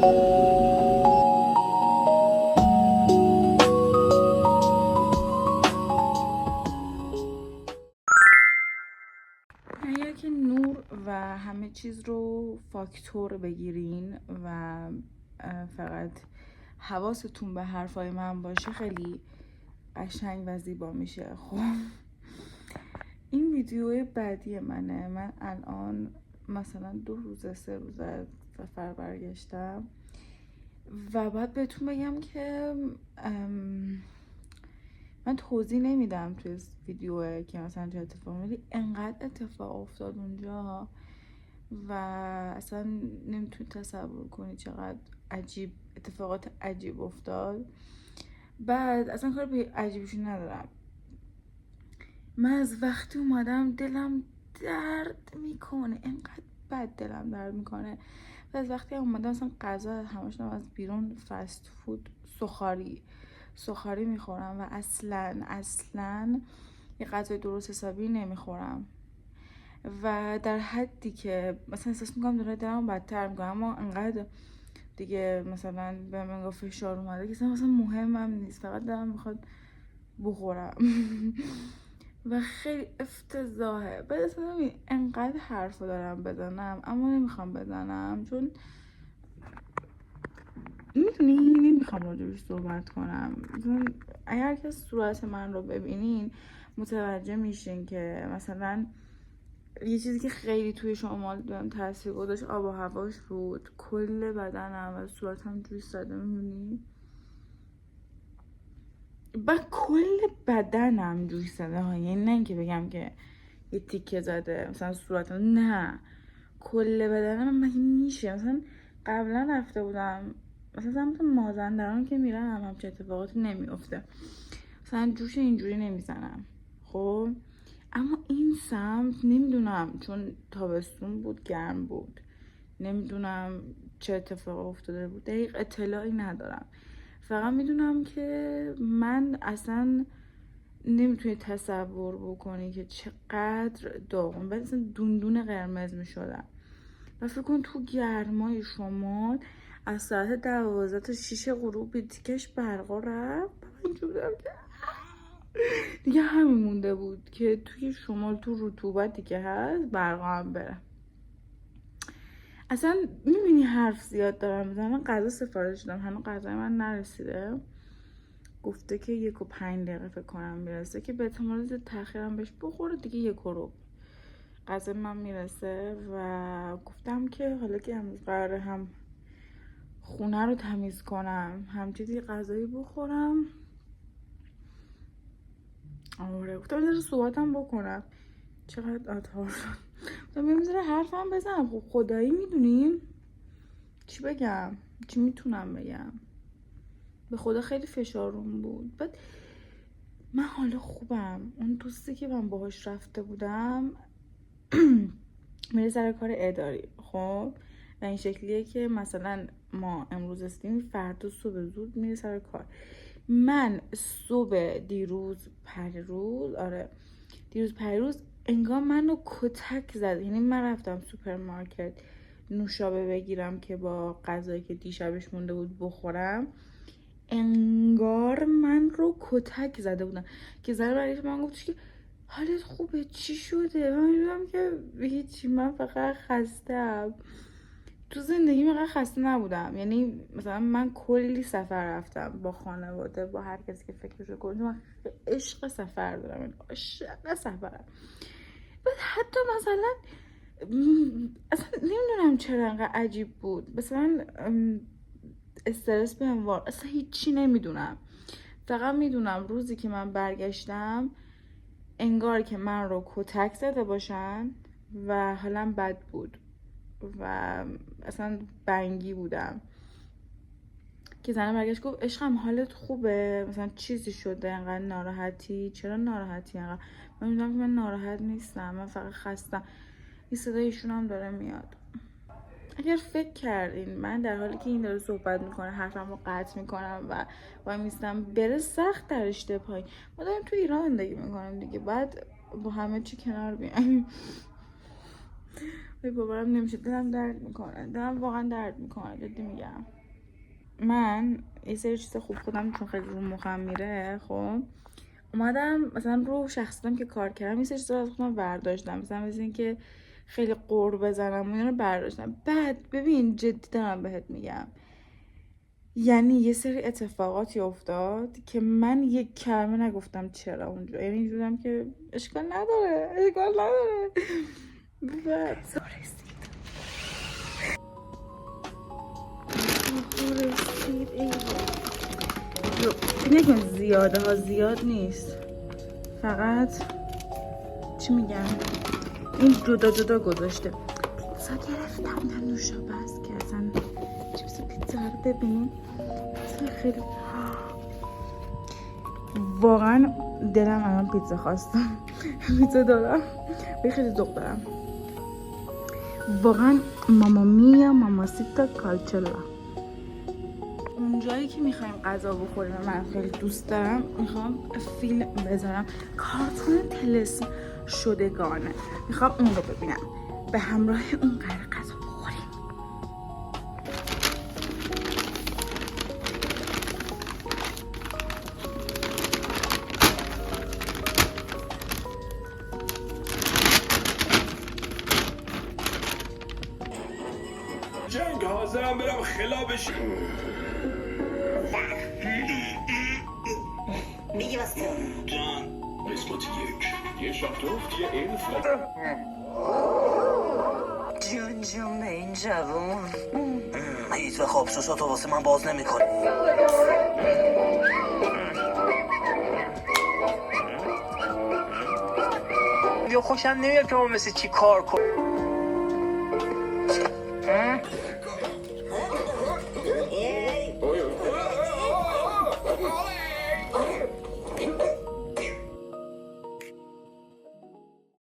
اگر که نور و همه چیز رو فاکتور بگیرین و فقط حواستون به حرفای من باشه خیلی قشنگ و زیبا میشه. خب این ویدیو بعدی منه. من الان مثلا 2 روز 3 روز از سفر برگشتم و باید بهتون بگم که من توضیح نمیدم توی ویدیو که مثلا چه اتفاق میدی، انقدر اتفاق افتاد اونجا و اصلا نمیتونی تصور کنی چقدر عجیب اتفاقات عجیب افتاد. بعد اصلا کار به عجیبشون ندارم، من از وقتی اومدم دلم درد میکنه، انقدر بد دلم درد میکنه. و از وقتی اومدم اصلا غذا همشون از بیرون فست فود سخاری میخورم و اصلا یه غذای درست حسابی نمیخورم و در حدی که مثلا احساس میکنم داره دلم بدتر میکنم، اما انقدر دیگه مثلا به من فشار اومده که مثلا مهمم نیست، فقط دلم میخواد بخورم و خیلی افتضاحه. بعد اصلا انقدر حرفو دارم بزنم اما نمیخوام بزنم، چون میدونی نمیخوام راجبش صحبت کنم. اگر که صورت من رو ببینین متوجه میشین که مثلا یه چیزی که خیلی توی شمال بهم تاثیر گذاشت آب و هواش بود. کل بدنم و صورتم جوش زده، میدونی؟ با کل بدنم جوش زده ها، یعنی نه اینکه بگم که یه تیکه زده مثلا صورتم، نه کل بدنم. مگه میشه؟ مثلا قبلا رفته بودم مثلا سمت مازندران که میرم همچه اتفاقاتی نمیافته، مثلا جوش اینجوری نمیزنم. خب اما این سمت نمیدونم، چون تابستون بود گرم بود، نمیدونم چه اتفاق افتاده بود، دقیق اطلاعی ندارم. فقط میدونم که من اصلا نمیتونی تصور بکنی که چقدر داغون، بعد اصلا دندون قرمز میشدم و فکر کن تو گرمای شمال از ساعت 12 تا 6 غروب به تیکش برقا رفت. دیگه همین مونده بود که توی شمال تو رطوبتی که هست برقا هم بره. اصلا میبینی حرف زیاد دارم میزنم. من غذا سفارش دادم، هنوز غذای من نرسیده، گفته که 1:05 فکر کنم میرسه، که به احتمال زیاد تاخیرم بهش بخوره دیگه. 1 رو غذا من میرسه و گفتم که حالا که امروز قراره هم خونه رو تمیز کنم هم چیزی غذایی بخورم، آره گفتم بذار صحبتم بکنم. چقدر آتار شد، گفتم بذار حرفم بزنم. خب خدایی میدونیم چی بگم، چی میتونم بگم؟ به خدا خیلی فشارون بود. بعد من حالا خوبم. اون دوستی که من باهاش رفته بودم میره سر کار اداری، خب و این شکلیه که مثلا ما امروز استیم فردا صبح زود میره سر کار. من صبح دیروز پریروز انگار منو کتک زد. یعنی من رفتم سوپرمارکت نوشابه بگیرم که با غذایی که دیشبش مونده بود بخورم، انگار من رو کتک زده بودن که زن برگشت من گفتش که حالت خوبه چی شده؟ من میدونم که هیچی، من فقط خستم. تو زندگی من خسته نبودم، یعنی مثلا من کلی سفر رفتم با خانواده، با هر کسی که فکرشو کنه. من عشق سفر دارم، یعنی عاشق سفرم. بعد حتی مثلا اصلا نمیدونم چرا انقدر عجیب بود، مثلا استرس بهم وارد، اصلا هیچی نمیدونم. فقط میدونم روزی که من برگشتم انگار که من رو کتک زده باشن و حالم بد بود و اصلا بنگی بودم که زنم برگشت گفت عشقم حالت خوبه؟ مثلا چیزی شده انقدر ناراحتی؟ چرا ناراحتی انقدر؟ من میدونم که من ناراحت نیستم، من فقط خستم. این صدای ایشون هم داره میاد. اگر فکر کردین من در حالی که این داره صحبت میکنه حرفم رو قطع میکنم و وای میستم بره سخت در رشته پایین، ما داریم تو ایران زندگی میکنیم دیگه، بعد با همه چی کنار بیایم. باورم نمیشه، دلم درد میکنه، دلم واقعا درد میکنه، جدی میگم. من یه سری چیز خوب خودم چون خیلی رو مخم میره، خب اومدم مثلا رو شخصیتم که کار کردم یه سری چیزا از خودم برداشتم، مثلا اینکه خیلی قُر بزنم و اینا رو برداشتم. بعد ببین جدی دارم بهت میگم، یعنی یه سری اتفاقاتی افتاد که من یک کلمه نگفتم چرا اونجا، یعنی اینجورم که اشکال نداره. بعد رسید نکن زیاده ها، زیاد نیست، فقط چی میگم این جدا جدا گذاشته. پیتزا گرفتم در نوشابه است که اصلا چیز پیتزا رو ببینیم خیلی واقعا دلم الان پیتزا خواستم. پیتزا دارم خیلی ذوق دارم واقعا. ماما میا ماماسیتا کالچلا. اونجایی که میخوایم غذا بخوریم من خیلی دوست دارم، میخوام فیلم بذارم، کارتون طلسم شدگانه، میخوام اون رو ببینم، به همراه اون قرار غذا بخوریم. جنگ حاضرم برم خلابش. میگی واسه جان قسمت 1 یه شاتوفت یه الف جون به این جوون هیچ و خوابسوساتو واسه من باز نمیکنه. یا خوشم نمیاد که ما مثل چی کار کنم.